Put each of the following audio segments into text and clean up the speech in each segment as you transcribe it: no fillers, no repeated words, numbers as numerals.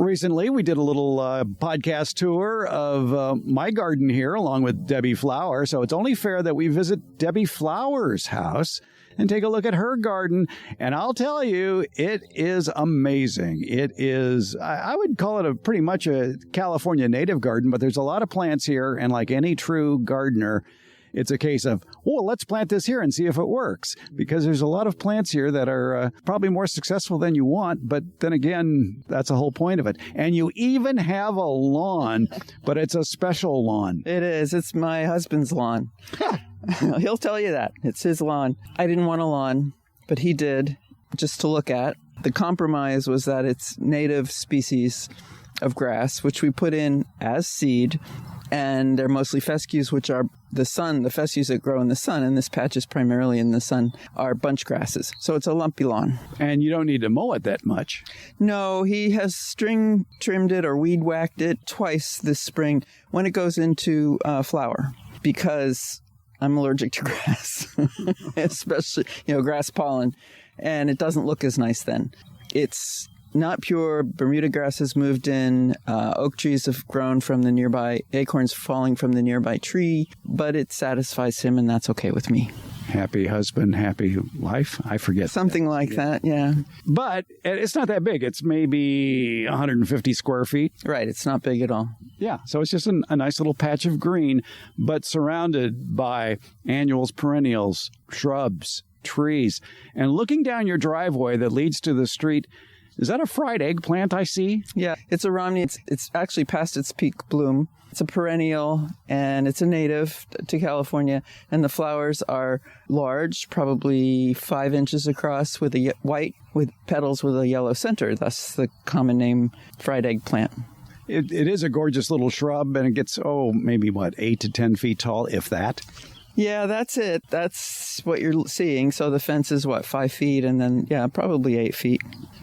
Recently, we did a little podcast tour of my garden here along with Debbie Flower. So it's only fair that we visit Debbie Flower's house and take a look at her garden. And I'll tell you, it is amazing. It is, I would call it pretty much a California native garden, but there's a lot of plants here. And like any true gardener, it's a case of, well, let's plant this here and see if it works, because there's a lot of plants here that are probably more successful than you want. But then again, that's the whole point of it. And you even have a lawn, but it's a special lawn. It is. It's my husband's lawn. He'll tell you that. It's his lawn. I didn't want a lawn, but he did, just to look at. The compromise was that it's native species of grass, which we put in as seed. And they're mostly fescues, which are the fescues that grow in the sun, and this patch is primarily in the sun, are bunch grasses. So it's a lumpy lawn. And you don't need to mow it that much. No, he has string trimmed it or weed whacked it twice this spring when it goes into flower, because I'm allergic to grass, especially, grass pollen, and it doesn't look as nice then. It's not pure. Bermuda grass has moved in. Oak trees have grown from the nearby, acorns falling from the nearby tree, but it satisfies him, and that's okay with me. Happy husband, happy life. I forget. Something like that, yeah. But it's not that big. It's maybe 150 square feet. Right. It's not big at all. Yeah. So it's just a nice little patch of green, but surrounded by annuals, perennials, shrubs, trees. And looking down your driveway that leads to the street, is that a fried eggplant I see? Yeah, it's a Romney. It's actually past its peak bloom. It's a perennial, and it's a native to California. And the flowers are large, probably 5 inches across, with white with petals with a yellow center. Thus the common name fried eggplant. It is a gorgeous little shrub, and it gets, maybe 8 to 10 feet tall, if that. Yeah, that's it. That's what you're seeing. So the fence is, 5 feet, and then, probably 8 feet.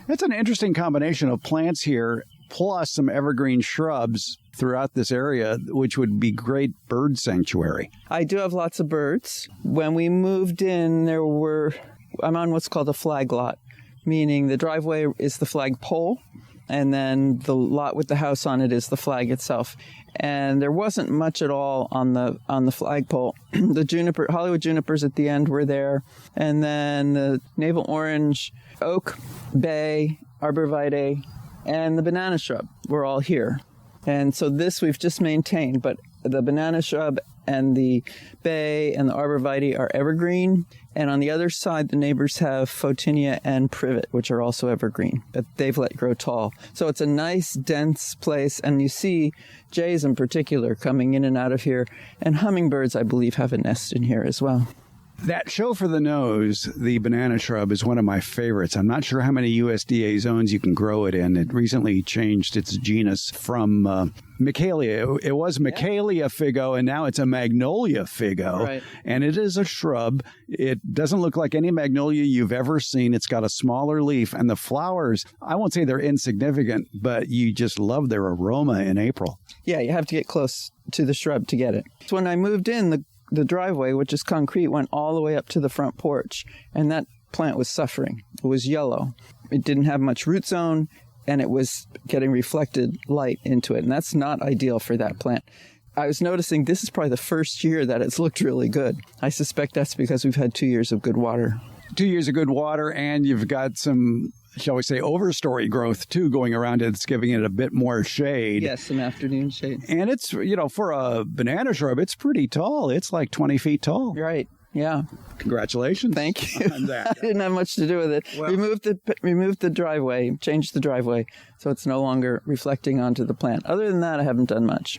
It's an interesting combination of plants here, plus some evergreen shrubs throughout this area, which would be great bird sanctuary. I do have lots of birds. When we moved in, I'm on what's called a flag lot, meaning the driveway is the flag pole, and then the lot with the house on it is the flag itself. And there wasn't much at all on the flagpole. The Hollywood junipers at the end were there, and then the navel orange, oak, bay, arborvitae, and the banana shrub were all here. And so this we've just maintained, but the banana shrub and the bay and the arborvitae are evergreen. And on the other side, the neighbors have photinia and privet, which are also evergreen, but they've let grow tall. So it's a nice, dense place. And you see jays in particular coming in and out of here. And hummingbirds, I believe, have a nest in here as well. That show for the nose, the banana shrub, is one of my favorites. I'm not sure how many USDA zones you can grow it in. It recently changed its genus from Michaelia. It was Michaelia figo, and now it's a Magnolia figo. Right. And it is a shrub. It doesn't look like any magnolia you've ever seen. It's got a smaller leaf, and the flowers, I won't say they're insignificant, but you just love their aroma in April. Yeah, you have to get close to the shrub to get it. So when I moved in, the driveway, which is concrete, went all the way up to the front porch, and that plant was suffering. It was yellow. It didn't have much root zone, and it was getting reflected light into it, and that's not ideal for that plant. I was noticing this is probably the first year that it's looked really good. I suspect that's because we've had 2 years of good water. 2 years of good water, and you've got some, shall we say, overstory growth, too, going around it. It's giving it a bit more shade. Yes, some afternoon shade. And it's, for a banana shrub, it's pretty tall. It's like 20 feet tall. Right. Yeah. Congratulations. Thank you. On that. I didn't have much to do with it. Well, removed the driveway, changed the driveway, so it's no longer reflecting onto the plant. Other than that, I haven't done much.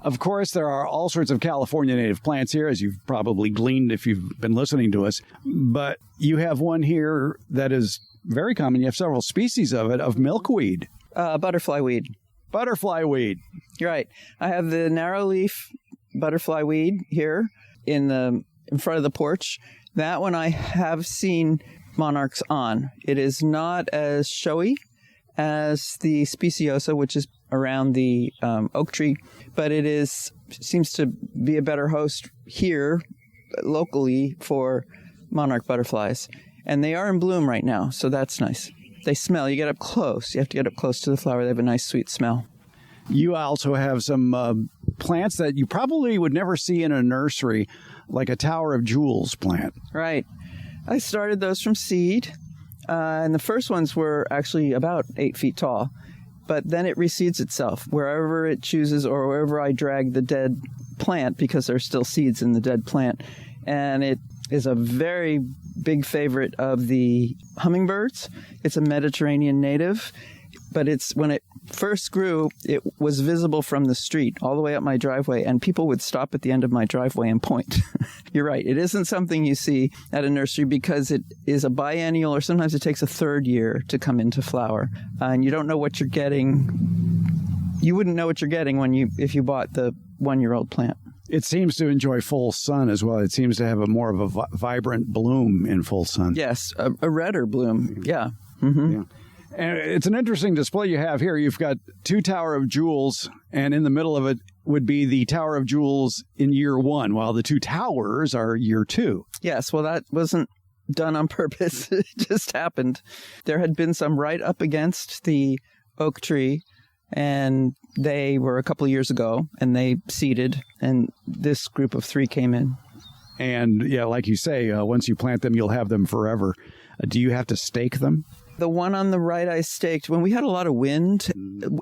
Of course, there are all sorts of California native plants here, as you've probably gleaned if you've been listening to us. But you have one here that is very common. You have several species of it, of milkweed. Butterfly weed. Butterfly weed. You're right. I have the narrow leaf butterfly weed here in front of the porch. That one I have seen monarchs on. It is not as showy as the speciosa, which is around the oak tree, but it seems to be a better host here locally for monarch butterflies. And they are in bloom right now, so that's nice. They smell. You get up close. You have to get up close to the flower. They have a nice, sweet smell. You also have some plants that you probably would never see in a nursery, like a Tower of Jewels plant. Right. I started those from seed, and the first ones were actually about 8 feet tall. But then it reseeds itself wherever it chooses or wherever I drag the dead plant, because there's still seeds in the dead plant. And it is a very big favorite of the hummingbirds. It's a Mediterranean native, but when it first grew, it was visible from the street all the way up my driveway, and people would stop at the end of my driveway and point. You're right. It isn't something you see at a nursery because it is a biennial, or sometimes it takes a third year to come into flower, and you don't know what you're getting. You wouldn't know what you're getting if you bought the 1-year-old plant. It seems to enjoy full sun as well. It seems to have more of a vibrant bloom in full sun. Yes, a redder bloom. Yeah. Mm-hmm. Yeah. And it's an interesting display you have here. You've got 2 Tower of Jewels, and in the middle of it would be the Tower of Jewels in year 1, while the 2 towers are year 2. Yes, well, that wasn't done on purpose. It just happened. There had been some right up against the oak tree, and they were a couple of years ago, and they seeded, and this group of 3 came in. And yeah, like you say, once you plant them, you'll have them forever. Do you have to stake them? The one on the right I staked when we had a lot of wind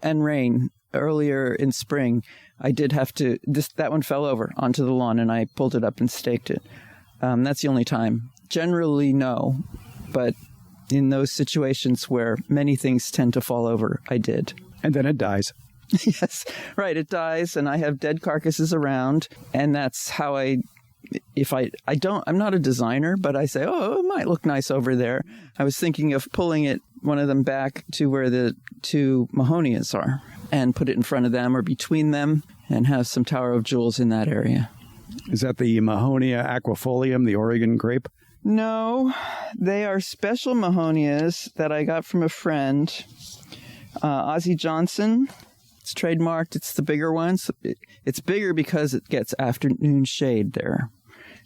and rain earlier in spring. I did have to, that one fell over onto the lawn, and I pulled it up and staked it. That's the only time. Generally, no. But in those situations where many things tend to fall over, I did. And then it dies. Yes, right. It dies, and I have dead carcasses around, and that's how I'm not a designer, but I say, oh, it might look nice over there. I was thinking of pulling one of them back to where the 2 Mahonias are, and put it in front of them or between them, and have some Tower of Jewels in that area. Is that the Mahonia aquifolium, the Oregon grape? No, they are special Mahonias that I got from a friend, Ozzie Johnson. It's trademarked. It's the bigger ones. It's bigger because it gets afternoon shade there.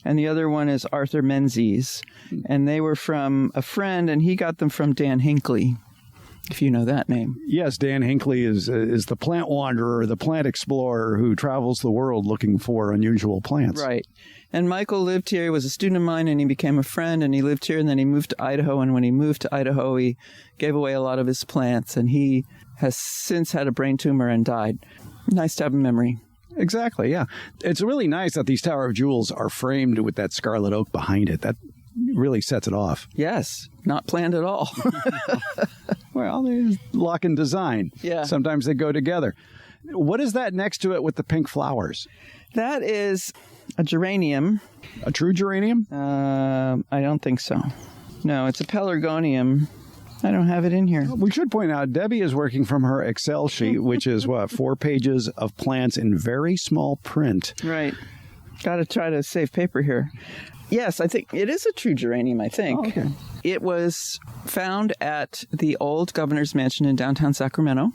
And the other one is Arthur Menzies. And they were from a friend, and he got them from Dan Hinckley, if you know that name. Yes, Dan Hinckley is the plant wanderer, the plant explorer who travels the world looking for unusual plants. Right. And Michael lived here. He was a student of mine, and he became a friend, and he lived here, and then he moved to Idaho. And when he moved to Idaho, he gave away a lot of his plants, and he has since had a brain tumor and died. Nice to have a memory. Exactly, yeah. It's really nice that these Tower of Jewels are framed with that scarlet oak behind it. That really sets it off. Yes, not planned at all. Well, there's luck and design. Yeah. Sometimes they go together. What is that next to it with the pink flowers? That is a geranium. A true geranium? I don't think so. No, it's a pelargonium. I don't have it in here. We should point out Debbie is working from her Excel sheet, which is 4 pages of plants in very small print. Right. Got to try to save paper here. Yes, I think it is a true geranium, I think. Oh, okay. It was found at the old governor's mansion in downtown Sacramento.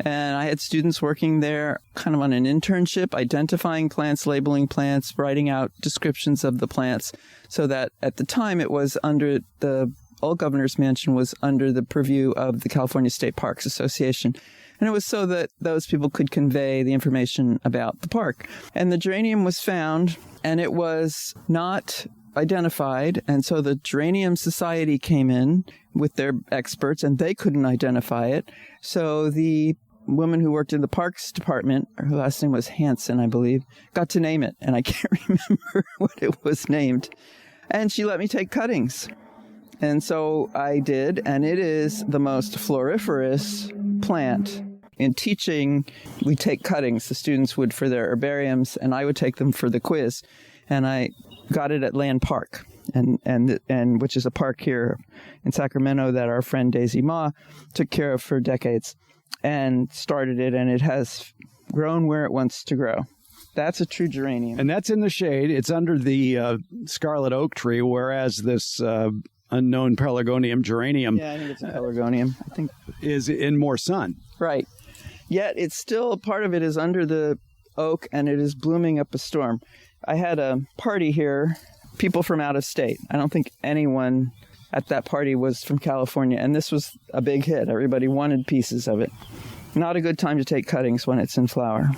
And I had students working there kind of on an internship, identifying plants, labeling plants, writing out descriptions of the plants, so that at the time it was under the old governor's mansion was under the purview of the California State Parks Association. And it was so that those people could convey the information about the park. And the geranium was found, and it was not identified. And so the Geranium Society came in with their experts, and they couldn't identify it. So the woman who worked in the parks department, her last name was Hansen, I believe, got to name it. And I can't remember what it was named. And she let me take cuttings. And so I did, and it is the most floriferous plant. In teaching, we take cuttings. The students would for their herbariums, and I would take them for the quiz. And I got it at Land Park, and which is a park here in Sacramento that our friend Daisy Ma took care of for decades, and started it, and it has grown where it wants to grow. That's a true geranium. And that's in the shade. It's under the scarlet oak tree, whereas this unknown pelargonium geranium, yeah, I think it's a pelargonium, I think, is in more sun. Right. Yet it's still, part of it is under the oak, and it is blooming up a storm. I had a party here, people from out of state. I don't think anyone at that party was from California, and this was a big hit. Everybody wanted pieces of it. Not a good time to take cuttings when it's in flower.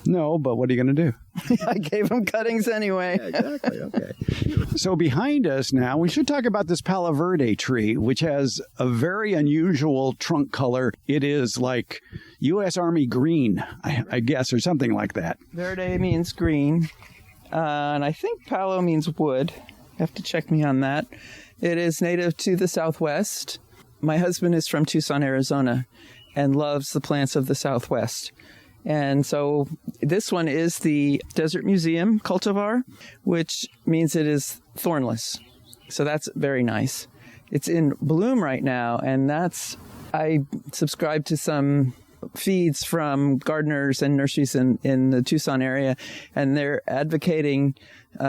No, but what are you going to do? I gave them cuttings anyway. Yeah, exactly. Okay. So behind us now, we should talk about this Palo Verde tree, which has a very unusual trunk color. It is like U.S. Army green, I guess, or something like that. Verde means green, and I think Palo means wood. You have to check me on that. It is native to the Southwest. My husband is from Tucson, Arizona, and loves the plants of the Southwest. And so this one is the Desert Museum cultivar, which means it is thornless. So that's very nice. It's in bloom right now, and I subscribe to some feeds from gardeners and nurseries in the Tucson area, and they're advocating,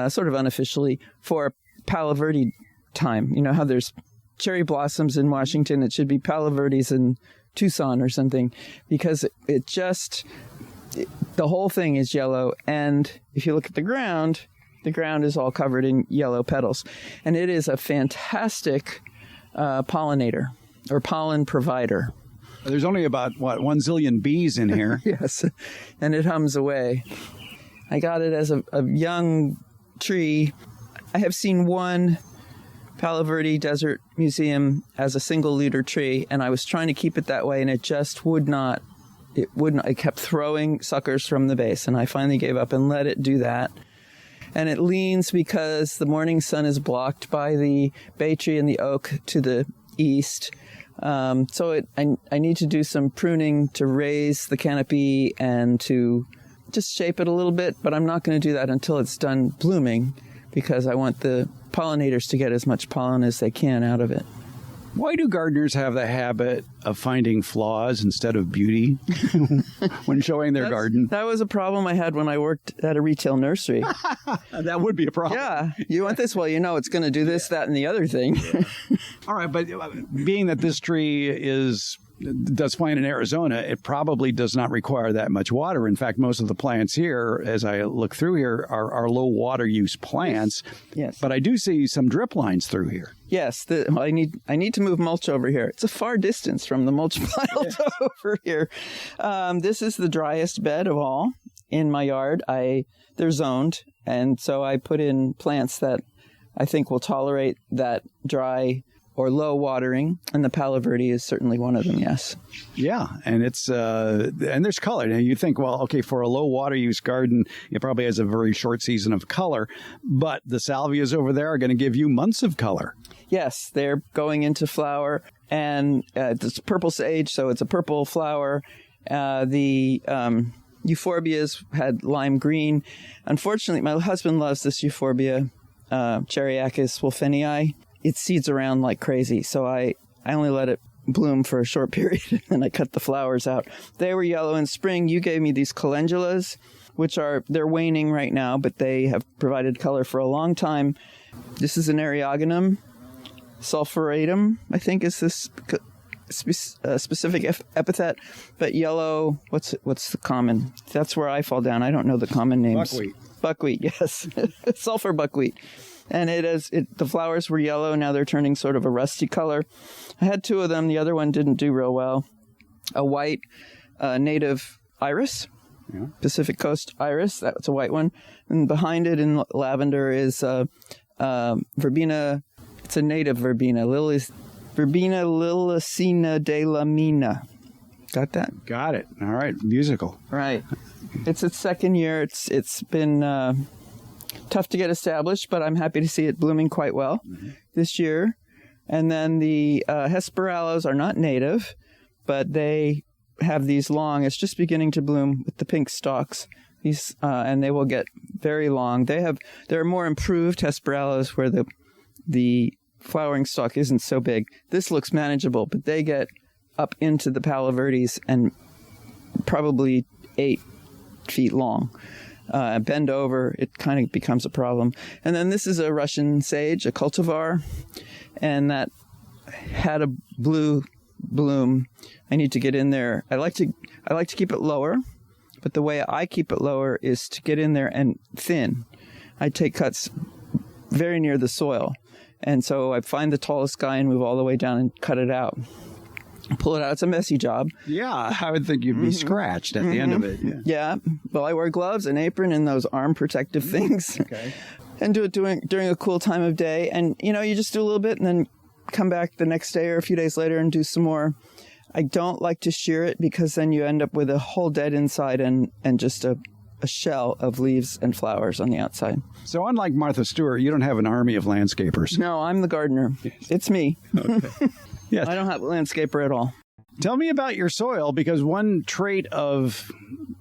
sort of unofficially, for Palo Verde time. You know how there's cherry blossoms in Washington? It should be Palo Verdes in Tucson or something, because the whole thing is yellow, and if you look at the ground is all covered in yellow petals, and it is a fantastic pollinator or pollen provider. There's only about 1 zillion bees in here. Yes, and it hums away. I got it as a young tree. I have seen one Palo Verde Desert Museum as a single leader tree, and I was trying to keep it that way, and it just would not. It kept throwing suckers from the base, and I finally gave up and let it do that. And it leans because the morning sun is blocked by the bay tree and the oak to the east. I need to do some pruning to raise the canopy and to just shape it a little bit, but I'm not going to do that until it's done blooming, because I want the pollinators to get as much pollen as they can out of it. Why do gardeners have the habit of finding flaws instead of beauty when showing their garden? That was a problem I had when I worked at a retail nursery. That would be a problem. Yeah. You want this? Well, it's going to do this, that, and the other thing. All right. But being that this tree does fine in Arizona, it probably does not require that much water. In fact, most of the plants here, as I look through here, are low water use plants. Yes. But I do see some drip lines through here. Yes. I need to move mulch over here. It's a far distance from the mulch pile over here. This is the driest bed of all in my yard. They're zoned, and so I put in plants that I think will tolerate that dry or low watering, and the Palo Verde is certainly one of them, yes. Yeah, and it's and there's color. Now you think, well, okay, for a low water use garden, it probably has a very short season of color, but the salvias over there are going to give you months of color. Yes, they're going into flower, and it's purple sage, so it's a purple flower. The euphorbias had lime green. Unfortunately, my husband loves this euphorbia, Cheriacus wolfenii. It seeds around like crazy, so I only let it bloom for a short period, and I cut the flowers out. They were yellow in spring. You gave me these calendulas, which they're waning right now, but they have provided color for a long time. This is an Eriogonum sulphuratum, I think is this specific epithet, but yellow, what's the common? That's where I fall down. I don't know the common names. Buckwheat, yes. Sulfur buckwheat. And the flowers were yellow. Now they're turning sort of a rusty color. I had 2 of them. The other one didn't do real well. A white native iris, Pacific Coast iris. That's a white one. And behind it in lavender is verbena. It's a native verbena. Verbena lilacina de la Mina. Got that? Got it. All right. Musical. Right. It's its second year. It's been tough to get established, but I'm happy to see it blooming quite well this year. And then the Hesperallos are not native, but they have these long, it's just beginning to bloom with the pink stalks. These and they will get very long. There are more improved Hesperallos where the flowering stalk isn't so big. This looks manageable, but they get up into the Palo Verdes and probably 8 feet long. Bend over, it kind of becomes a problem. And then this is a Russian sage, a cultivar, and that had a blue bloom. I need to get in there. I like to keep it lower, but the way I keep it lower is to get in there and thin. I take cuts very near the soil, And so I find the tallest guy and move all the way down and cut it out. Pull it out. It's a messy job. Yeah, I would think you'd be scratched at the end of it. Yeah. Well, I wear gloves, an apron, and those arm protective things. Okay. And do it during a cool time of day. And, you just do a little bit and then come back the next day or a few days later and do some more. I don't like to shear it because then you end up with a whole dead inside and just a shell of leaves and flowers on the outside. So unlike Martha Stewart, you don't have an army of landscapers. No, I'm the gardener. It's me. Okay. Yes. I don't have a landscaper at all. Tell me about your soil, because one trait of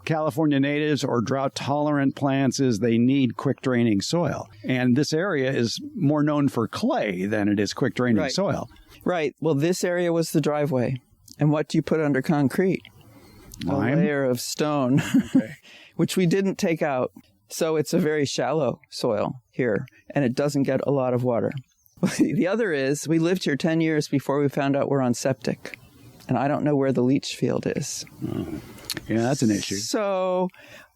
California natives or drought-tolerant plants is they need quick-draining soil. And this area is more known for clay than it is quick-draining soil. Right. Well, this area was the driveway. And what do you put under concrete? Lime? A layer of stone, which we didn't take out. So it's a very shallow soil here, and it doesn't get a lot of water. The other is, we lived here 10 years before we found out we're on septic. And I don't know where the leach field is. Yeah, that's an issue. So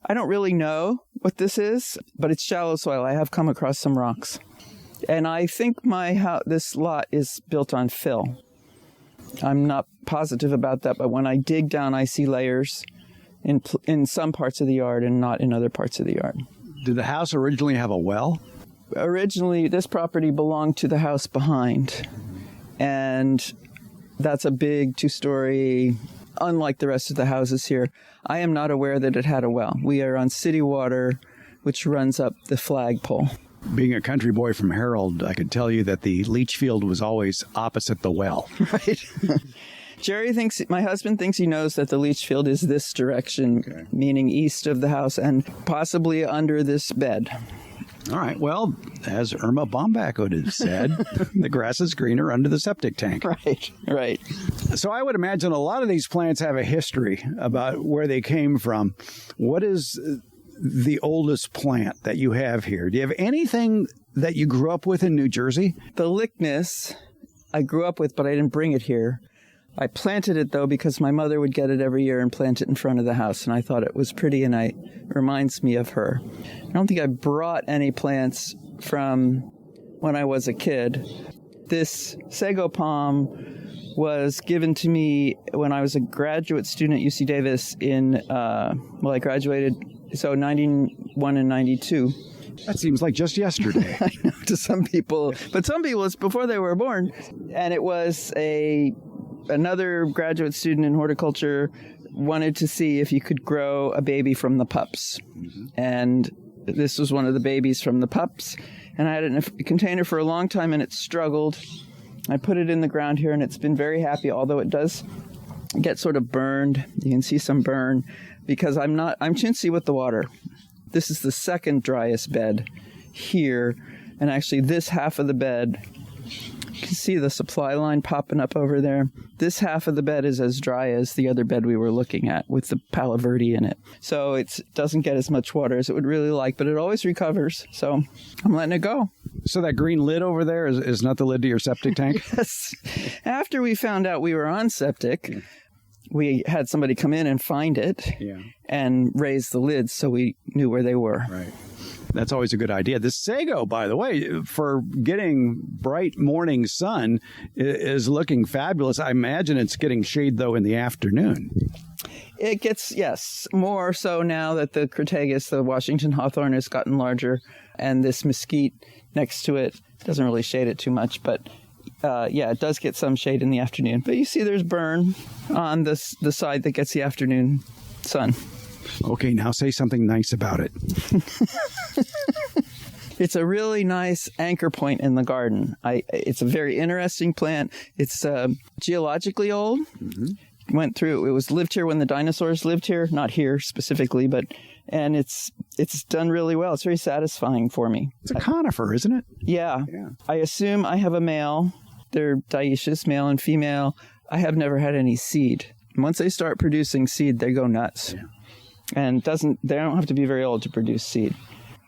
I don't really know what this is, but it's shallow soil. I have come across some rocks. And I think this lot is built on fill. I'm not positive about that, but when I dig down, I see layers in some parts of the yard and not in other parts of the yard. Did the house originally have a well? Originally, this property belonged to the house behind. And that's a big 2-story, unlike the rest of the houses here. I am not aware that it had a well. We are on city water, which runs up the flagpole. Being a country boy from Harold, I could tell you that the leach field was always opposite the well. Right. My husband thinks he knows that the leach field is this direction, meaning east of the house and possibly under this bed. All right. Well, as Irma Bombach would have said, the grass is greener under the septic tank. Right. So I would imagine a lot of these plants have a history about where they came from. What is the oldest plant that you have here? Do you have anything that you grew up with in New Jersey? The Lychnis I grew up with, but I didn't bring it here. I planted it, though, because my mother would get it every year and plant it in front of the house, and I thought it was pretty, and it reminds me of her. I don't think I brought any plants from when I was a kid. This sago palm was given to me when I was a graduate student at UC Davis I graduated, so 91 and 92. That seems like just yesterday. I know, to some people, but some people it's before they were born. And it was another graduate student in horticulture wanted to see if you could grow a baby from the pups. Mm-hmm. And this was one of the babies from the pups. And I had it in a container for a long time, and it struggled. I put it in the ground here, and it's been very happy, although it does get sort of burned. You can see some burn because I'm chintzy with the water. This is the second driest bed here. And actually, this half of the bed, you can see the supply line popping up over there. This half of the bed is as dry as the other bed we were looking at with the Palo Verde in it. So it doesn't get as much water as it would really like, but it always recovers. So I'm letting it go. So that green lid over there is not the lid to your septic tank? Yes. After we found out we were on septic, we had somebody come in and find it and raise the lids so we knew where they were. Right. That's always a good idea. This sago, by the way, for getting bright morning sun, is looking fabulous. I imagine it's getting shade, though, in the afternoon. It gets, yes, more so now that the Crataegus, the Washington hawthorn, has gotten larger, and this mesquite next to it doesn't really shade it too much, but it does get some shade in the afternoon. But you see there's burn on the side that gets the afternoon sun. Okay, now say something nice about it. It's a really nice anchor point in the garden. It's a very interesting plant. It's geologically old. Mm-hmm. It was lived here when the dinosaurs lived here, not here specifically, and it's done really well. It's very satisfying for me. It's a conifer, isn't it? Yeah. I assume I have a male. They're dioecious, male and female. I have never had any seed. Once they start producing seed, they go nuts. Yeah. And they don't have to be very old to produce seed.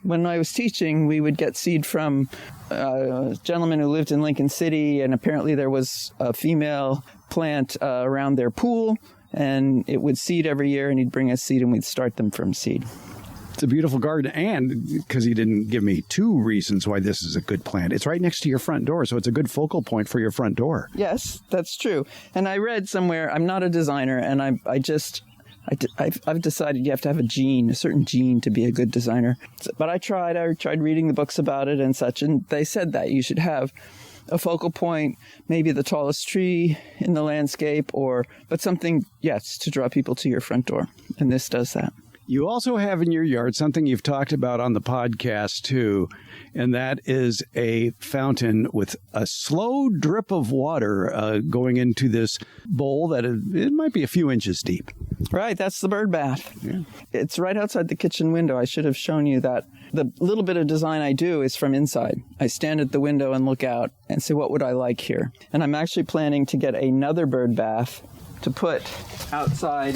When I was teaching, we would get seed from a gentleman who lived in Lincoln City, and apparently there was a female plant around their pool, and it would seed every year, and he'd bring us seed, and we'd start them from seed. It's a beautiful garden, and because he didn't give me 2 reasons why this is a good plant. It's right next to your front door, so it's a good focal point for your front door. Yes, that's true. And I read somewhere, I'm not a designer, and I've decided you have to have a certain gene to be a good designer. But I tried reading the books about it and such, and they said that you should have a focal point, maybe the tallest tree in the landscape, but something, yes, to draw people to your front door. And this does that. You also have in your yard something you've talked about on the podcast, too, and that is a fountain with a slow drip of water going into this bowl that it might be a few inches deep. Right, that's the bird bath. Yeah. It's right outside the kitchen window. I should have shown you that. The little bit of design I do is from inside. I stand at the window and look out and say, what would I like here? And I'm actually planning to get another bird bath to put outside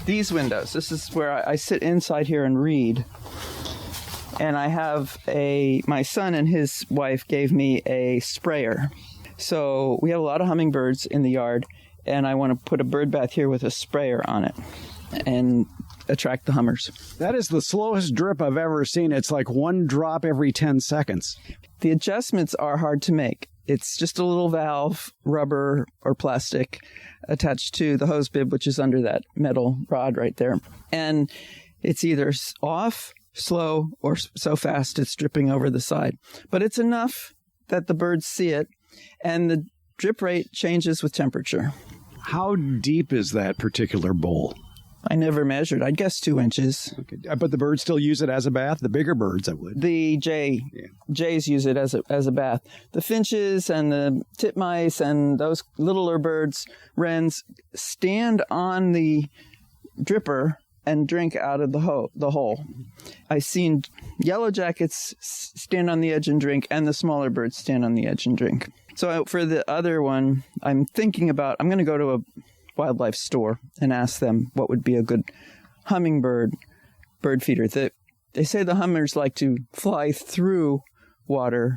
these windows. This is where I sit inside here and read. And I have my son and his wife gave me a sprayer. So we have a lot of hummingbirds in the yard, and I want to put a bird bath here with a sprayer on it and attract the hummers. That is the slowest drip I've ever seen. It's like 1 drop every 10 seconds. The adjustments are hard to make. It's just a little valve, rubber or plastic, attached to the hose bib, which is under that metal rod right there. And it's either off, slow, or so fast it's dripping over the side. But it's enough that the birds see it, and the drip rate changes with temperature. How deep is that particular bowl? I never measured. I'd guess 2 inches. Okay. But the birds still use it as a bath? The bigger birds, I would. The jays use it as a bath. The finches and the titmice and those littler birds, wrens, stand on the dripper and drink out of the hole. I've seen yellow jackets stand on the edge and drink, and the smaller birds stand on the edge and drink. So for the other one, I'm going to go to a wildlife store and ask them what would be a good hummingbird bird feeder. They say the hummers like to fly through water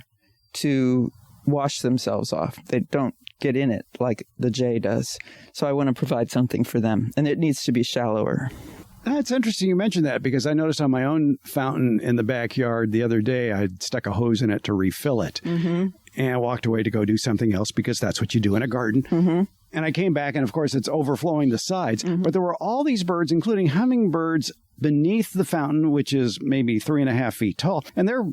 to wash themselves off. They don't get in it like the jay does. So I want to provide something for them, and it needs to be shallower. That's interesting you mentioned that, because I noticed on my own fountain in the backyard the other day, I stuck a hose in it to refill it. Mm-hmm. And I walked away to go do something else, because that's what you do in a garden. Mm-hmm. And I came back, and of course, it's overflowing the sides. Mm-hmm. But there were all these birds, including hummingbirds, beneath the fountain, which is maybe 3.5 feet tall. And they're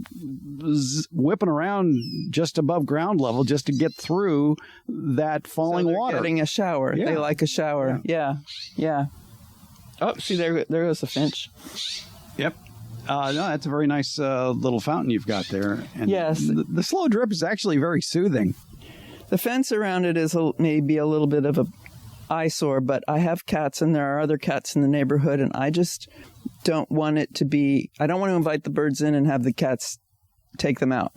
whipping around just above ground level just to get through that falling water. Getting a shower. Yeah. They like a shower. Yeah. Oh, see, there goes the finch. Yep. No, that's a very nice little fountain you've got there. And yes. The slow drip is actually very soothing. The fence around it is maybe a little bit of a eyesore, but I have cats, and there are other cats in the neighborhood, and I just don't want it to be... I don't want to invite the birds in and have the cats take them out.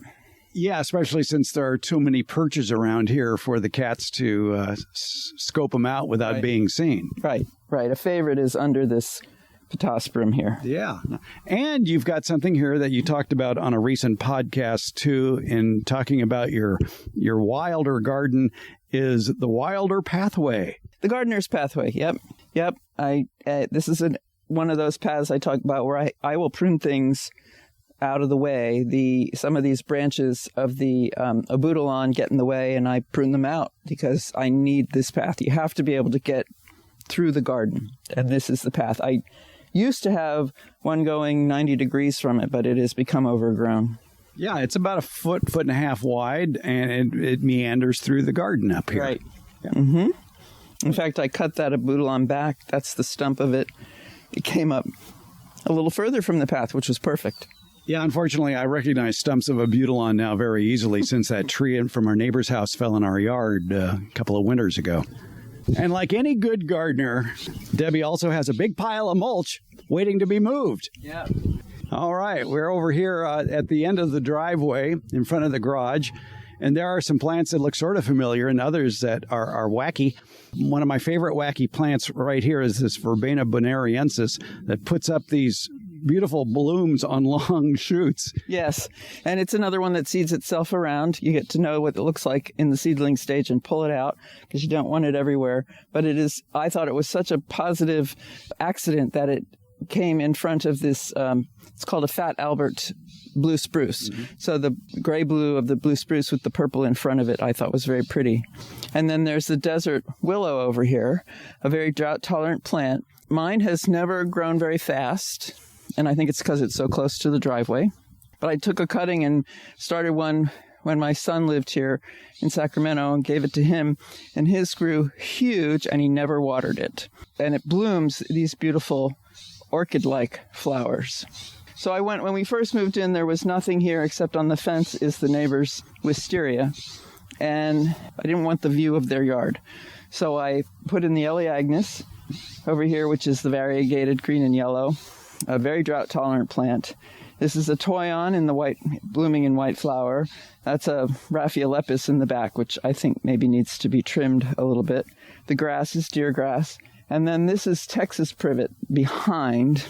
Yeah, especially since there are too many perches around here for the cats to scope them out without being seen. Right. A favorite is under this pittosporum here. Yeah. And you've got something here that you talked about on a recent podcast, too, in talking about your wilder garden, is the wilder pathway. The gardener's pathway. Yep. This is one of those paths I talk about where I will prune things out of the way. Some of these branches of the abutilon get in the way, and I prune them out because I need this path. You have to be able to get through the garden, and this is the path. I used to have one going 90 degrees from it, but it has become overgrown. Yeah, it's about a foot and a half wide, and it meanders through the garden up here. Right. Yeah. Mm-hmm. In fact, I cut that abutilon back. That's the stump of it. It came up a little further from the path, which was perfect. Yeah, unfortunately, I recognize stumps of abutilon now very easily since that tree from our neighbor's house fell in our yard a couple of winters ago. And like any good gardener, Debbie also has a big pile of mulch waiting to be moved. Yeah. All right, we're over here at the end of the driveway in front of the garage, and there are some plants that look sort of familiar and others that are wacky. One of my favorite wacky plants right here is this Verbena bonariensis that puts up these beautiful blooms on long shoots. Yes, and it's another one that seeds itself around. You get to know what it looks like in the seedling stage and pull it out because you don't want it everywhere. But I thought it was such a positive accident that it came in front of this, it's called a Fat Albert blue spruce. So the gray blue of the blue spruce with the purple in front of it I thought was very pretty. And then there's the desert willow over here, a very drought-tolerant plant. Mine has never grown very fast, and I think it's because it's so close to the driveway. But I took a cutting and started one when my son lived here in Sacramento and gave it to him, and his grew huge, and he never watered it. And it blooms these beautiful orchid-like flowers. So when we first moved in, there was nothing here except on the fence is the neighbor's wisteria, and I didn't want the view of their yard. So I put in the Elaeagnus over here, which is the variegated green and yellow, a very drought-tolerant plant. This is a toyon in the white, blooming in white flower. That's a Raphiolepis in the back, which I think maybe needs to be trimmed a little bit. The grass is deer grass. And then this is Texas privet behind,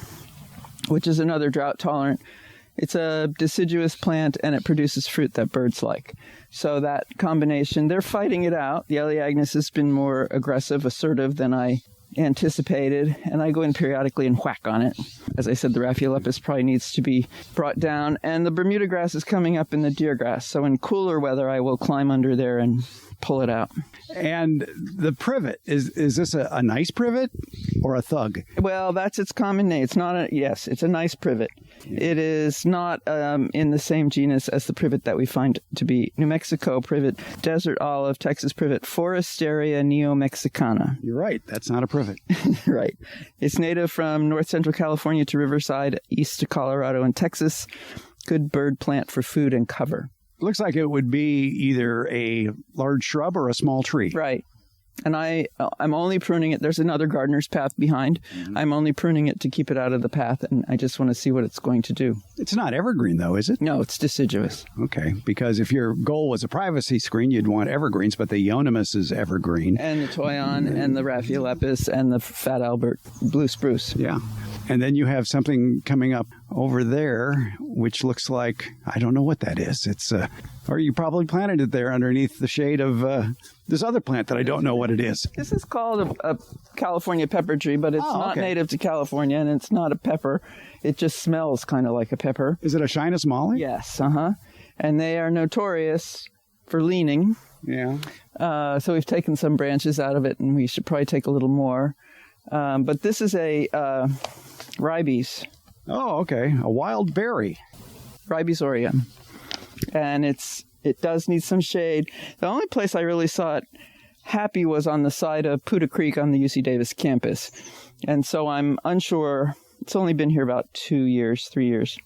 which is another drought-tolerant. It's a deciduous plant, and it produces fruit that birds like. So that combination, they're fighting it out. The Elaeagnus has been more aggressive, assertive than I anticipated, and I go in periodically and whack on it. As I said, the Raphiolepis probably needs to be brought down, and the Bermuda grass is coming up in the deer grass. So in cooler weather, I will climb under there and pull it out. And the privet, is this a nice privet or a thug? Well, that's its common name. It's not yes, it's a nice privet. It is not in the same genus as the privet that we find to be New Mexico privet, desert olive, Texas privet, Foresteria neo-mexicana. You're right. That's not a privet. Right. It's native from north central California to Riverside, east to Colorado and Texas. Good bird plant for food and cover. Looks like it would be either a large shrub or a small tree. Right. And I'm only pruning it. There's another gardener's path behind. I'm only pruning it to keep it out of the path, and I just want to see what it's going to do. It's not evergreen, though, is it? No, it's deciduous. Okay, because if your goal was a privacy screen, you'd want evergreens, but the Euonymus is evergreen. And the toyon and the Raphiolepis and the Fat Albert blue spruce. Yeah. And then you have something coming up over there, which looks like, I don't know what that is. It's, or you probably planted it there underneath the shade of this other plant that I don't know what it is. This is called a California pepper tree, but it's not native to California, and it's not a pepper. It just smells kind of like a pepper. Is it a Shinus molly? Yes, and they are notorious for leaning. Yeah. So we've taken some branches out of it, and we should probably take a little more. But this is a ribes. Oh, okay. A wild berry. Ribes aureum. And it does need some shade. The only place I really saw it happy was on the side of Puda Creek on the UC Davis campus. And so I'm unsure. It's only been here about 3 years.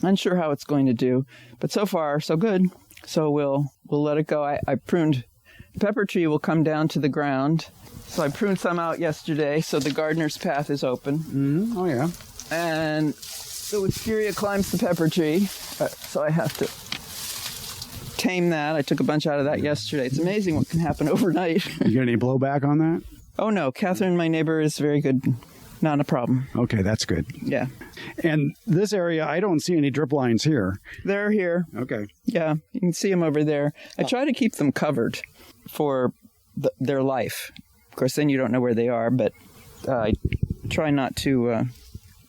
Unsure how it's going to do. But so far, so good. So we'll let it go. I pruned. The pepper tree will come down to the ground. So I pruned some out yesterday, so the gardener's path is open. Mm-hmm. Oh, yeah. And the wisteria climbs the pepper tree, so I have to tame that. I took a bunch out of that yesterday. It's amazing what can happen overnight. You get any blowback on that? Oh, no. Catherine, my neighbor, is very good. Not a problem. Okay, that's good. Yeah. And this area, I don't see any drip lines here. They're here. Okay. Yeah, you can see them over there. I try to keep them covered for their life. Of course, then you don't know where they are, but I try not to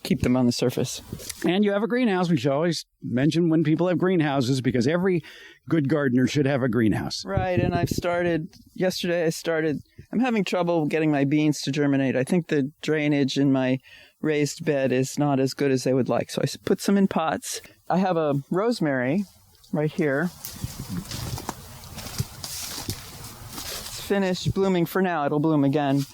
keep them on the surface. And you have a greenhouse. We should always mention when people have greenhouses, because every good gardener should have a greenhouse. Right, and yesterday I'm having trouble getting my beans to germinate. I think the drainage in my raised bed is not as good as they would like, so I put some in pots. I have a rosemary right here. Finished blooming for now. It'll bloom again,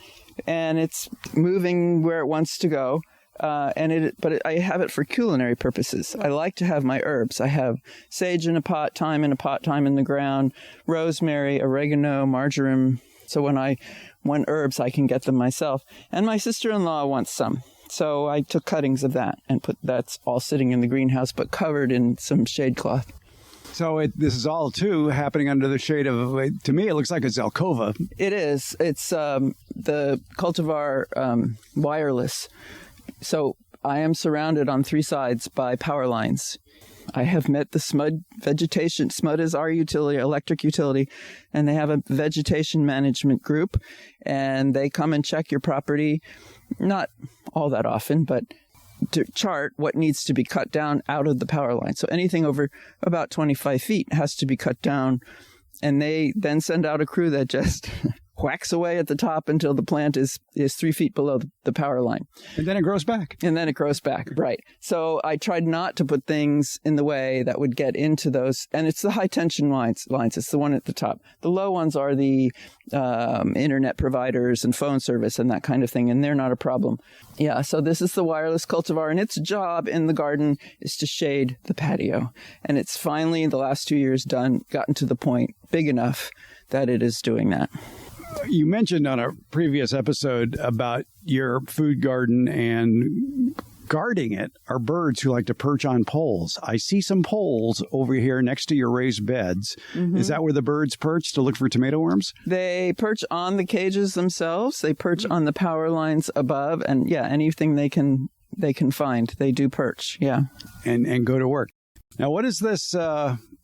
and it's moving where it wants to go. But I have it for culinary purposes. I like to have my herbs. I have sage in a pot, thyme in a pot, thyme in the ground, rosemary, oregano, marjoram. So when I want herbs, I can get them myself. And my sister-in-law wants some. So I took cuttings of that and that's all sitting in the greenhouse, but covered in some shade cloth. So this is all, too, happening under the shade of, to me, it looks like it's alcova. It is. It's the cultivar wireless. So I am surrounded on 3 sides by power lines. I have met the SMUD vegetation. SMUD is our utility, electric utility, and they have a vegetation management group, and they come and check your property, not all that often, but chart what needs to be cut down out of the power line. So anything over about 25 feet has to be cut down. And they then send out a crew that just whacks away at the top until the plant is 3 feet below the power line. And then it grows back. Right. So I tried not to put things in the way that would get into those. And it's the high tension lines. It's the one at the top. The low ones are the internet providers and phone service and that kind of thing. And they're not a problem. Yeah. So this is the wireless cultivar. And its job in the garden is to shade the patio. And it's finally, in the last 2 years, gotten to the point big enough that it is doing that. You mentioned on a previous episode about your food garden, and guarding it are birds who like to perch on poles. I see some poles over here next to your raised beds. Mm-hmm. Is that where the birds perch to look for tomato worms? They perch on the cages themselves. They perch on the power lines above, and anything they can find, they do perch. Yeah, and go to work. Now, what is this?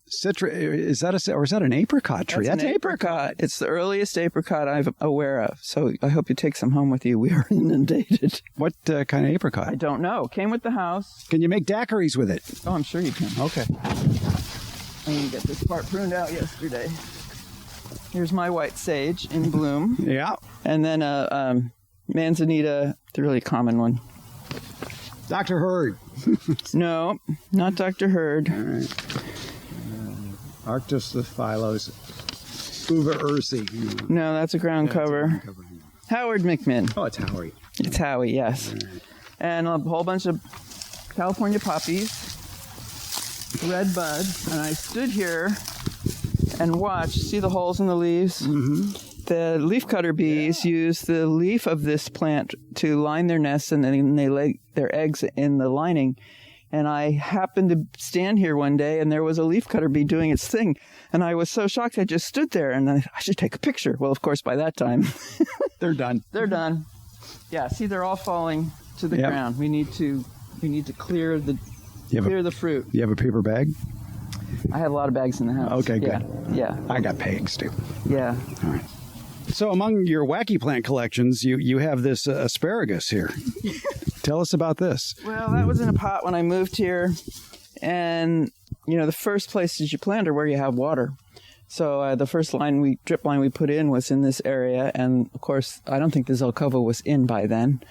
Is that an apricot tree? That's an apricot. It's the earliest apricot I'm aware of. So I hope you take some home with you. We are inundated. What kind of apricot? I don't know. Came with the house. Can you make daiquiris with it? Oh, I'm sure you can. Okay. I didn't get this part pruned out yesterday. Here's my white sage in bloom. Yeah. And then manzanita, the really common one. Dr. Hurd. No, not Dr. Hurd. All right. Arctostaphylos uva ursi. No, that's a ground cover. Howard McMinn. Oh, it's Howie. It's Howie, yes. Right. And a whole bunch of California poppies, red bud. And I stood here and watched. See the holes in the leaves? Mm-hmm. The leafcutter bees use the leaf of this plant to line their nests, and then they lay their eggs in the lining. And I happened to stand here one day, and there was a leafcutter bee doing its thing. And I was so shocked, I just stood there, and I should take a picture. Well, of course, by that time, they're done. They're done. Yeah, see, they're all falling to the ground. We need to clear the fruit. You have a paper bag? I have a lot of bags in the house. Okay, good. Yeah. I got pegs, too. Yeah. All right. So among your wacky plant collections, you have this asparagus here. Tell us about this. Well, that was in a pot when I moved here. And, the first places you plant are where you have water. So the first drip line we put in was in this area. And, of course, I don't think the Zelkova was in by then.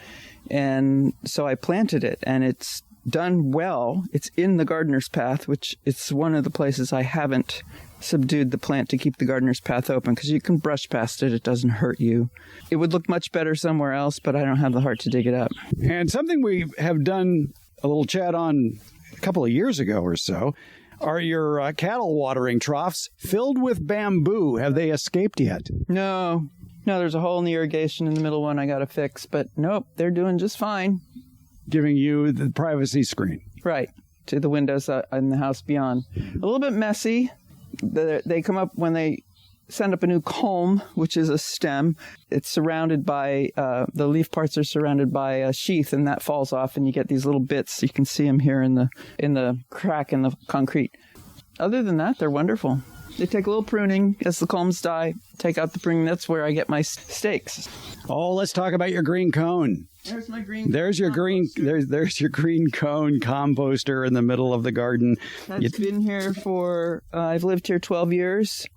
And so I planted it, and it's done well. It's in the gardener's path, which it's one of the places I haven't subdued the plant to keep the gardener's path open, because you can brush past it. It doesn't hurt you. It would look much better somewhere else, but I don't have the heart to dig it up. And something we have done a little chat on a couple of years ago or so are your cattle watering troughs filled with bamboo. Have they escaped yet? No, there's a hole in the irrigation in the middle one I got to fix, but nope, they're doing just fine. Giving you the privacy screen. Right, to the windows in the house beyond. A little bit messy. They come up when they send up a new culm, which is a stem. It's surrounded by, the leaf parts are surrounded by a sheath, and that falls off, and you get these little bits. You can see them here in the crack in the concrete. Other than that, they're wonderful. They take a little pruning as the culms die, take out the pruning. That's where I get my steaks. Oh, let's talk about your green cone. There's my green. There's your green. There's your green cone composter in the middle of the garden. That's been here for. I've lived here 12 years,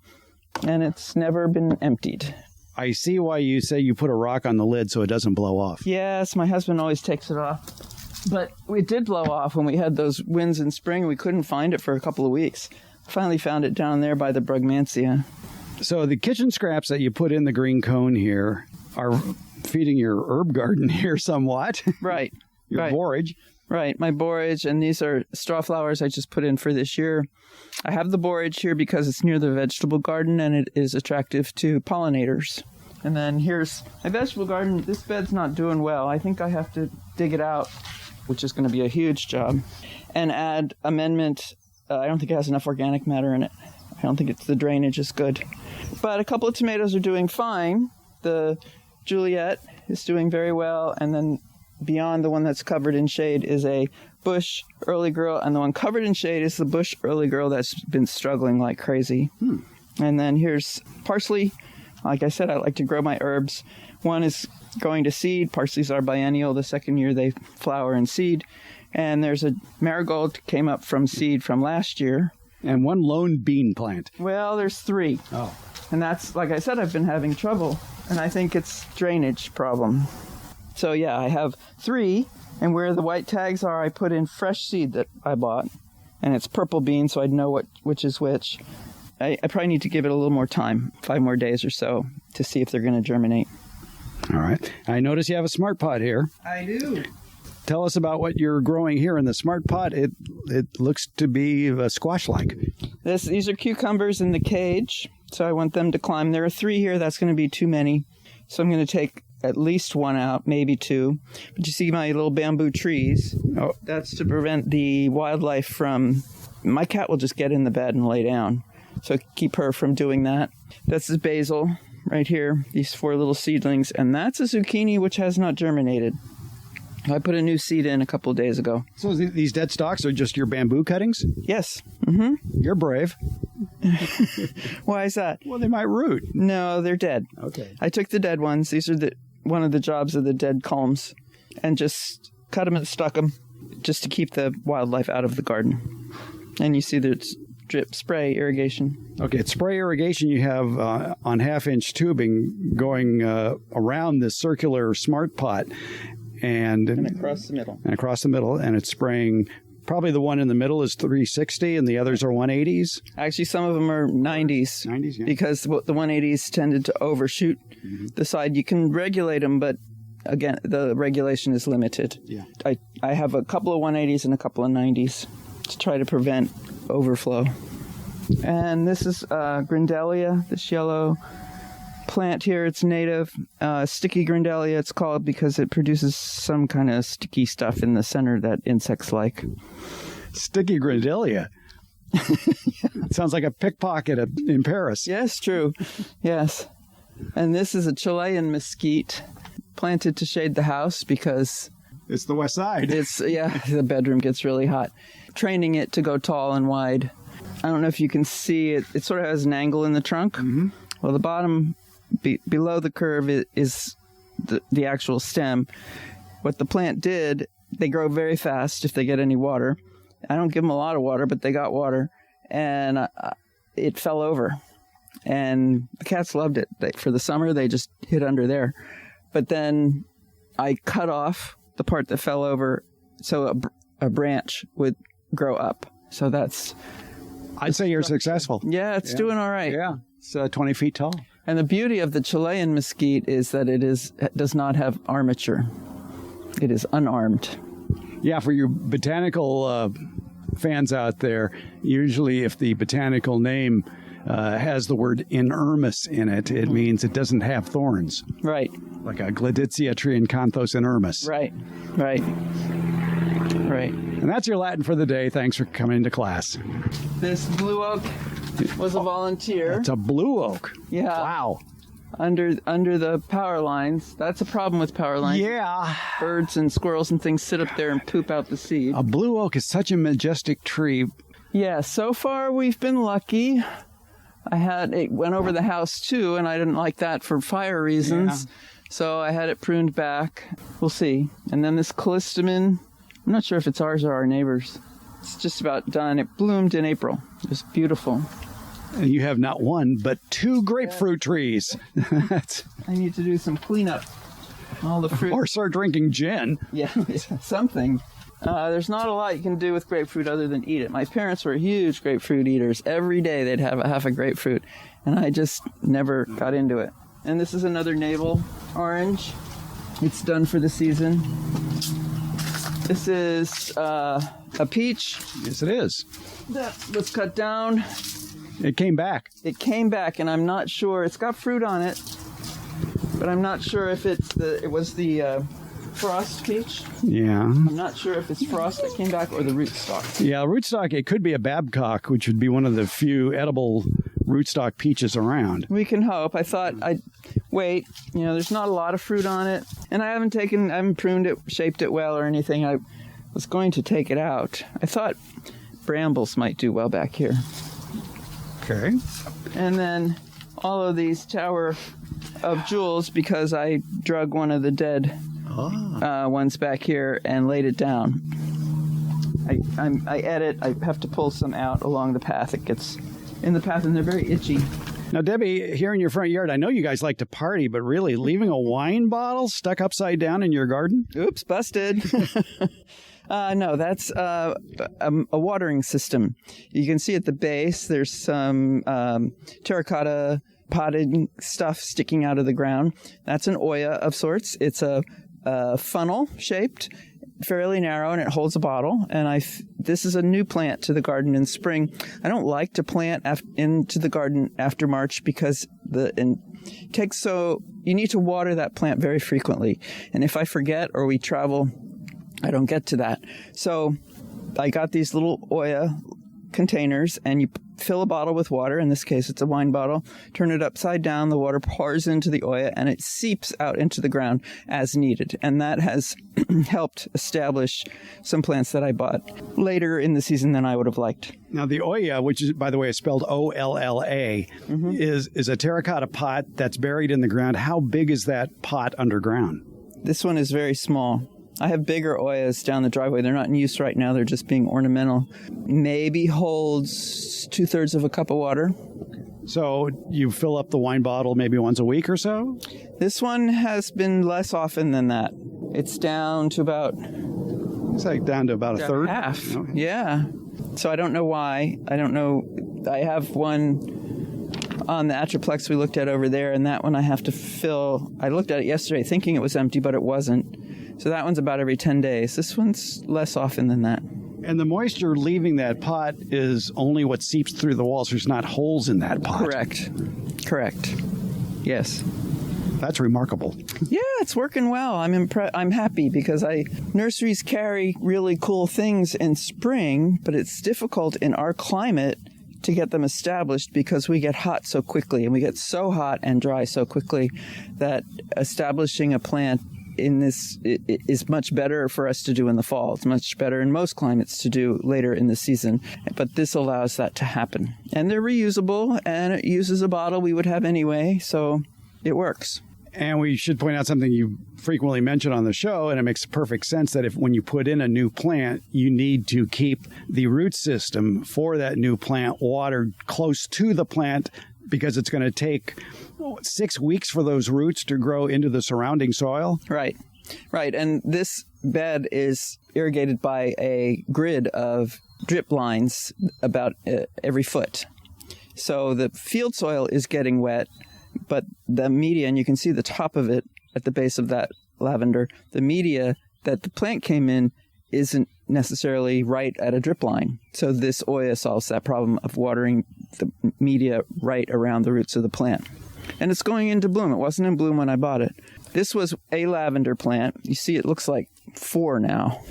and it's never been emptied. I see why you say you put a rock on the lid so it doesn't blow off. Yes, my husband always takes it off, but it did blow off when we had those winds in spring. We couldn't find it for a couple of weeks. Finally found it down there by the Brugmansia. So the kitchen scraps that you put in the green cone here are feeding your herb garden here somewhat. Right. Your borage. Right, my borage, and these are straw flowers I just put in for this year. I have the borage here because it's near the vegetable garden, and it is attractive to pollinators. And then here's my vegetable garden. This bed's not doing well. I think I have to dig it out, which is going to be a huge job, and add amendment. I don't think it has enough organic matter in it. I don't think the drainage is good. But a couple of tomatoes are doing fine. The Juliet is doing very well, and then beyond the one that's covered in shade is a bush early girl, and the one covered in shade is the bush early girl that's been struggling like crazy. And then here's parsley. Like I said, I like to grow my herbs. One is going to seed. Parsley's are biennial. The second year they flower and seed. And there's a marigold came up from seed from last year. And one lone bean plant. Well, there's 3. Oh. And that's, like I said, I've been having trouble. And I think it's drainage problem. So, yeah, I have 3. And where the white tags are, I put in fresh seed that I bought. And it's purple bean, so I'd know which is which. I probably need to give it a little more time, 5 more days or so, to see if they're going to germinate. All right. I notice you have a smart pot here. I do. Tell us about what you're growing here in the smart pot. It looks to be squash-like. These are cucumbers in the cage, so I want them to climb. There are 3 here. That's going to be too many. So I'm going to take at least 1 out, maybe 2. But you see my little bamboo trees? Oh. That's to prevent the wildlife from... My cat will just get in the bed and lay down. So keep her from doing that. That's the basil right here, these 4 little seedlings. And that's a zucchini which has not germinated. I put a new seed in a couple of days ago. So these dead stalks are just your bamboo cuttings? Yes. Mm-hmm. You're brave. Why is that? Well, they might root. No, they're dead. Okay. I took the dead ones. These are one of the jobs of the dead culms. And just cut them and stuck them just to keep the wildlife out of the garden. And you see there's drip spray irrigation. Okay, it's spray irrigation you have on 1/2-inch tubing going around this circular smart pot. And across the middle. And across the middle. And it's spraying, probably the one in the middle is 360 and the others are 180s. Actually, some of them are 90s. 90s, yeah. Because the 180s tended to overshoot the side. You can regulate them, but again, the regulation is limited. Yeah. I have a couple of 180s and a couple of 90s to try to prevent overflow. And this is Grindelia, this yellow plant here. It's native, sticky Grindelia it's called because it produces some kind of sticky stuff in the center that insects like. Sticky Grindelia. It sounds like a pickpocket in Paris. Yes, true. Yes. And this is a Chilean mesquite planted to shade the house because it's the west side. The bedroom gets really hot. Training it to go tall and wide. I don't know if you can see it. It sort of has an angle in the trunk. Mm-hmm. Well, the bottom below the curve is the actual stem. What the plant did, they grow very fast if they get any water. I don't give them a lot of water, but they got water. And it fell over. And the cats loved it. For the summer, they just hid under there. But then I cut off the part that fell over so a branch would grow up. So that's... I'd say you're successful. Yeah, it's doing all right. Yeah, it's 20 feet tall. And the beauty of the Chilean mesquite is that it does not have armature. It is unarmed. Yeah, for your botanical fans out there, usually if the botanical name has the word inermis in it, it means it doesn't have thorns. Right. Like a Gleditsia triancanthos inermis. Right. And that's your Latin for the day. Thanks for coming to class. This blue oak was a volunteer. It's a blue oak. Yeah. Wow. Under the power lines. That's a problem with power lines. Yeah. Birds and squirrels and things sit up there and poop out the seed. A blue oak is such a majestic tree. Yeah, so far we've been lucky. It went over the house too, and I didn't like that for fire reasons. Yeah. So I had it pruned back. We'll see. And then this callistemon, I'm not sure if it's ours or our neighbor's. It's just about done. It bloomed in April. It was beautiful. And you have not one, but 2 grapefruit trees. I need to do some cleanup. All the fruit. Or start drinking gin. Yeah, something. There's not a lot you can do with grapefruit other than eat it. My parents were huge grapefruit eaters. Every day they'd have half a grapefruit, and I just never got into it. And this is another navel orange. It's done for the season. This is a peach. Yes, it is. That was cut down. It came back. It came back, and I'm not sure. It's got fruit on it, but I'm not sure if it was the frost peach. Yeah. I'm not sure if it's frost that came back or the rootstock. Yeah, rootstock, it could be a Babcock, which would be one of the few edible rootstock peaches around. We can hope. I thought I'd wait. There's not a lot of fruit on it. And I haven't pruned it, shaped it well or anything. I was going to take it out. I thought brambles might do well back here. Okay. And then all of these tower of jewels because I drug one of the dead ones back here and laid it down. I have to pull some out along the path. It gets in the path, and they're very itchy. Now, Debbie, here in your front yard, I know you guys like to party, but really, leaving a wine bottle stuck upside down in your garden? Oops, busted. No, that's a watering system. You can see at the base, there's some terracotta potted stuff sticking out of the ground. That's an oya of sorts. It's a funnel-shaped, fairly narrow, and it holds a bottle. And this is a new plant to the garden in spring. I don't like to plant into the garden after March because you need to water that plant very frequently. And if I forget or we travel, I don't get to that. So I got these little oya containers, and you fill a bottle with water. In this case, it's a wine bottle. Turn it upside down. The water pours into the oya, and it seeps out into the ground as needed. And that has helped establish some plants that I bought later in the season than I would have liked. Now, the oya, which is, by the way, is spelled O-L-L-A, is a terracotta pot that's buried in the ground. How big is that pot underground? This one is very small. I have bigger oyas down the driveway. They're not in use right now. They're just being ornamental. Maybe holds 2/3 of a cup of water. So you fill up the wine bottle maybe once a week or so? This one has been less often than that. It's down to about... It's like down to about a third? Half, Okay. Yeah. So I don't know why. I don't know. I have one on the Atroplex we looked at over there, and that one I have to fill. I looked at it yesterday thinking it was empty, but it wasn't. So that one's about every 10 days. This one's less often than that. And the moisture leaving that pot is only what seeps through the walls. There's not holes in that pot. Correct. Yes. That's remarkable. Yeah, it's working well. I'm happy because nurseries carry really cool things in spring, but it's difficult in our climate to get them established because we get hot so quickly, and we get so hot and dry so quickly that establishing a plant in this is much better for us to do in the fall. It's much better in most climates to do later in the season, but this allows that to happen. And they're reusable, and it uses a bottle we would have anyway, so it works. And we should point out something you frequently mention on the show, and it makes perfect sense that when you put in a new plant, you need to keep the root system for that new plant watered close to the plant, because it's going to take 6 weeks for those roots to grow into the surrounding soil. Right. And this bed is irrigated by a grid of drip lines about every foot. So the field soil is getting wet, but the media, and you can see the top of it at the base of that lavender, the media that the plant came in isn't necessarily right at a drip line. So this oya solves that problem of watering the media right around the roots of the plant. And it's going into bloom. It wasn't in bloom when I bought it. This was a lavender plant. You see, it looks like 4 now,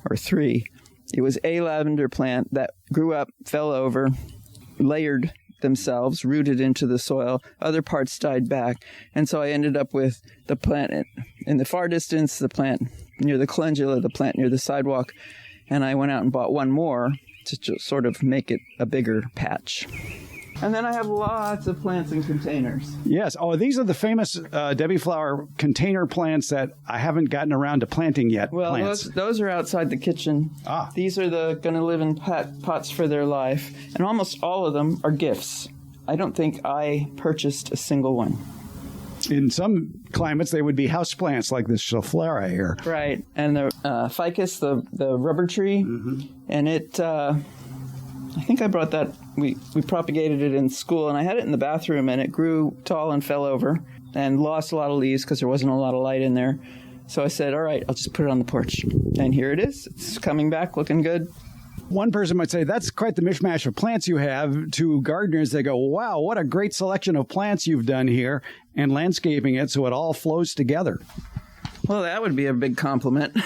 or 3. It was a lavender plant that grew up, fell over, layered themselves, rooted into the soil. Other parts died back. And so I ended up with the plant in the far distance, the plant near the calendula, the plant near the sidewalk. And I went out and bought one more to sort of make it a bigger patch. And then I have lots of plants in containers. Yes. Oh, these are the famous Debbie Flower container plants that I haven't gotten around to planting yet. Well, those are outside the kitchen. These are going to live in pots for their life. And almost all of them are gifts. I don't think I purchased a single one. In some climates, they would be house plants like this Schefflera here. Right. And the ficus, the rubber tree, and it... I think I brought that, we propagated it in school, and I had it in the bathroom, and it grew tall and fell over and lost a lot of leaves because there wasn't a lot of light in there. So I said, all right, I'll just put it on the porch. And here it is. It's coming back, looking good. One person might say, that's quite the mishmash of plants you have. To gardeners, they go, wow, what a great selection of plants you've done here, and landscaping it so it all flows together. Well, that would be a big compliment.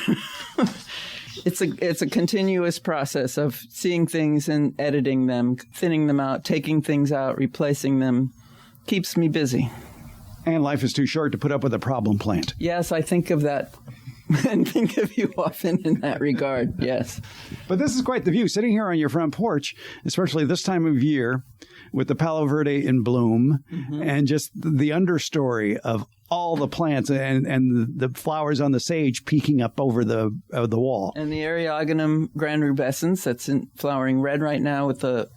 It's a continuous process of seeing things and editing them, thinning them out, taking things out, replacing them. Keeps me busy. And life is too short to put up with a problem plant. Yes, I think of that and think of you often in that regard, yes. But this is quite the view. Sitting here on your front porch, especially this time of year, with the Palo Verde in bloom, and just the understory of all the plants and the flowers on the sage peeking up over the wall. And the Eriogonum grandrubescens, that's flowering red right now with the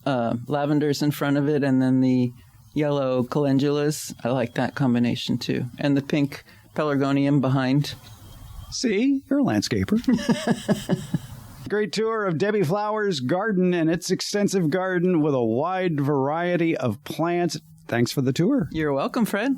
lavenders in front of it, and then the yellow calendulas. I like that combination too. And the pink pelargonium behind. See, you're a landscaper. Great tour of Debbie Flowers' garden and its extensive garden with a wide variety of plants. Thanks for the tour. You're welcome, Fred.